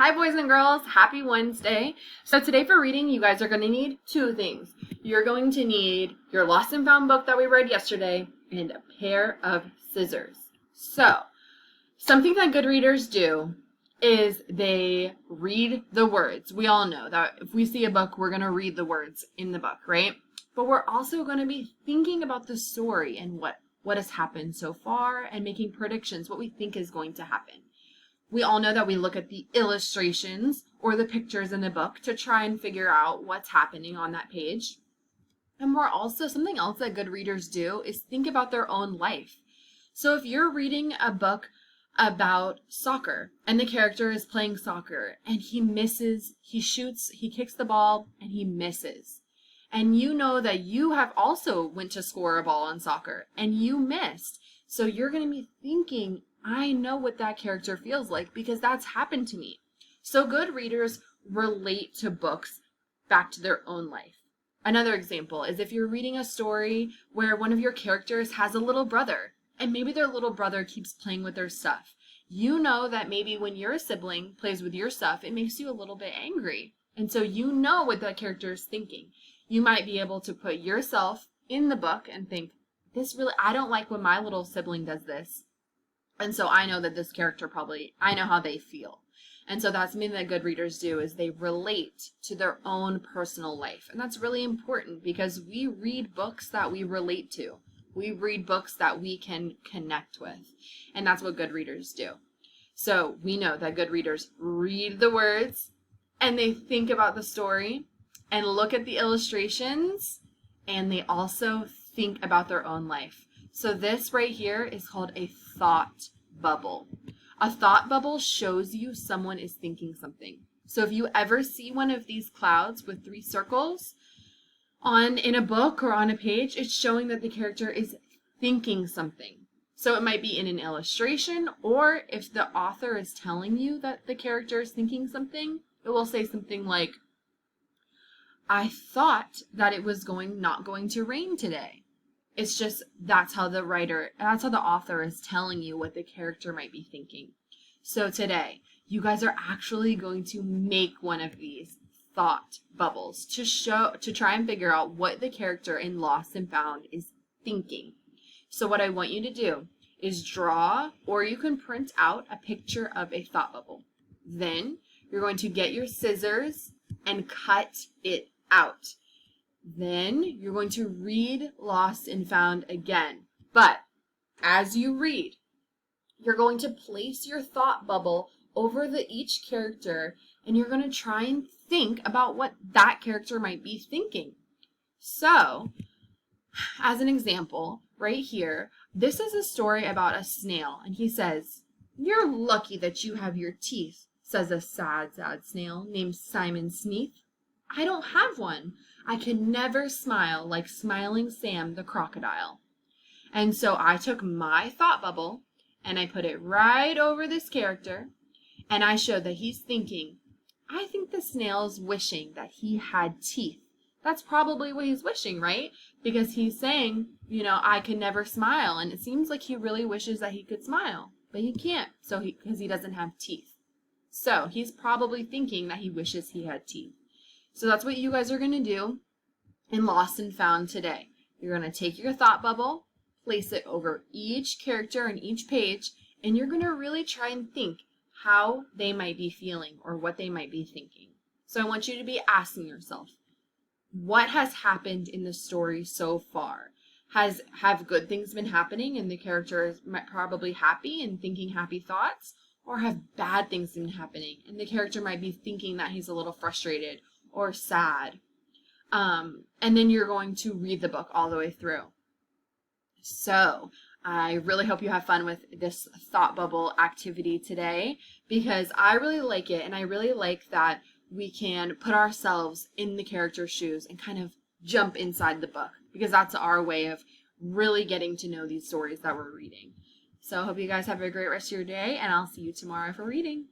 Hi boys and girls, happy Wednesday. So today for reading, you guys are going to need two things. You're going to need your Lost and Found book that we read yesterday and a pair of scissors. So, something that good readers do is they read the words. We all know that if we see a book, we're going to read the words in the book, right? But we're also going to be thinking about the story and what has happened so far and making predictions, what we think is going to happen. We all know that we look at the illustrations or the pictures in the book to try and figure out what's happening on that page. And we're also, something else that good readers do is think about their own life. So if you're reading a book about soccer and the character is playing soccer and he misses, he shoots, he kicks the ball and he misses. And you know that you have also went to score a ball in soccer and you missed. So you're going to be thinking, I know what that character feels like because that's happened to me. So good readers relate to books back to their own life. Another example is if you're reading a story where one of your characters has a little brother and maybe their little brother keeps playing with their stuff. You know that maybe when your sibling plays with your stuff, it makes you a little bit angry. And so you know what that character is thinking. You might be able to put yourself in the book and think, I don't like when my little sibling does this. And so I know that this character I know how they feel. And so that's something that good readers do is they relate to their own personal life. And that's really important because we read books that we relate to. We read books that we can connect with. And that's what good readers do. So we know that good readers read the words and they think about the story and look at the illustrations and they also think about their own life. So this right here is called a thought bubble. A thought bubble shows you someone is thinking something. So if you ever see one of these clouds with 3 circles in a book or on a page, it's showing that the character is thinking something. So it might be in an illustration, or if the author is telling you that the character is thinking something, it will say something like, I thought that it was not going to rain today. It's just that's how the author is telling you what the character might be thinking. So today, you guys are actually going to make one of these thought bubbles to try and figure out what the character in Lost and Found is thinking. So what I want you to do is draw, or you can print out a picture of a thought bubble. Then you're going to get your scissors and cut it out. Then you're going to read Lost and Found again. But as you read, you're going to place your thought bubble over each character and you're going to try and think about what that character might be thinking. So, as an example, right here, this is a story about a snail. And he says, you're lucky that you have your teeth, says a sad, sad snail named Simon Sneath. I don't have one. I can never smile like Smiling Sam the crocodile. And so I took my thought bubble and I put it right over this character and I showed that he's thinking, I think the snail's wishing that he had teeth. That's probably what he's wishing, right? Because he's saying, I can never smile. And it seems like he really wishes that he could smile, but he can't because he doesn't have teeth. So he's probably thinking that he wishes he had teeth. So that's what you guys are going to do in Lost and Found today. You're going to take your thought bubble, place it over each character and each page, and you're going to really try and think how they might be feeling or what they might be thinking. So I want you to be asking yourself, what has happened in the story so far? Have good things been happening and the character is probably happy and thinking happy thoughts? Or have bad things been happening and the character might be thinking that he's a little frustrated or sad? And then you're going to read the book all the way through. So I really hope you have fun with this thought bubble activity today because I really like it, and I really like that we can put ourselves in the character's shoes and kind of jump inside the book because that's our way of really getting to know these stories that we're reading. So I hope you guys have a great rest of your day, and I'll see you tomorrow for reading.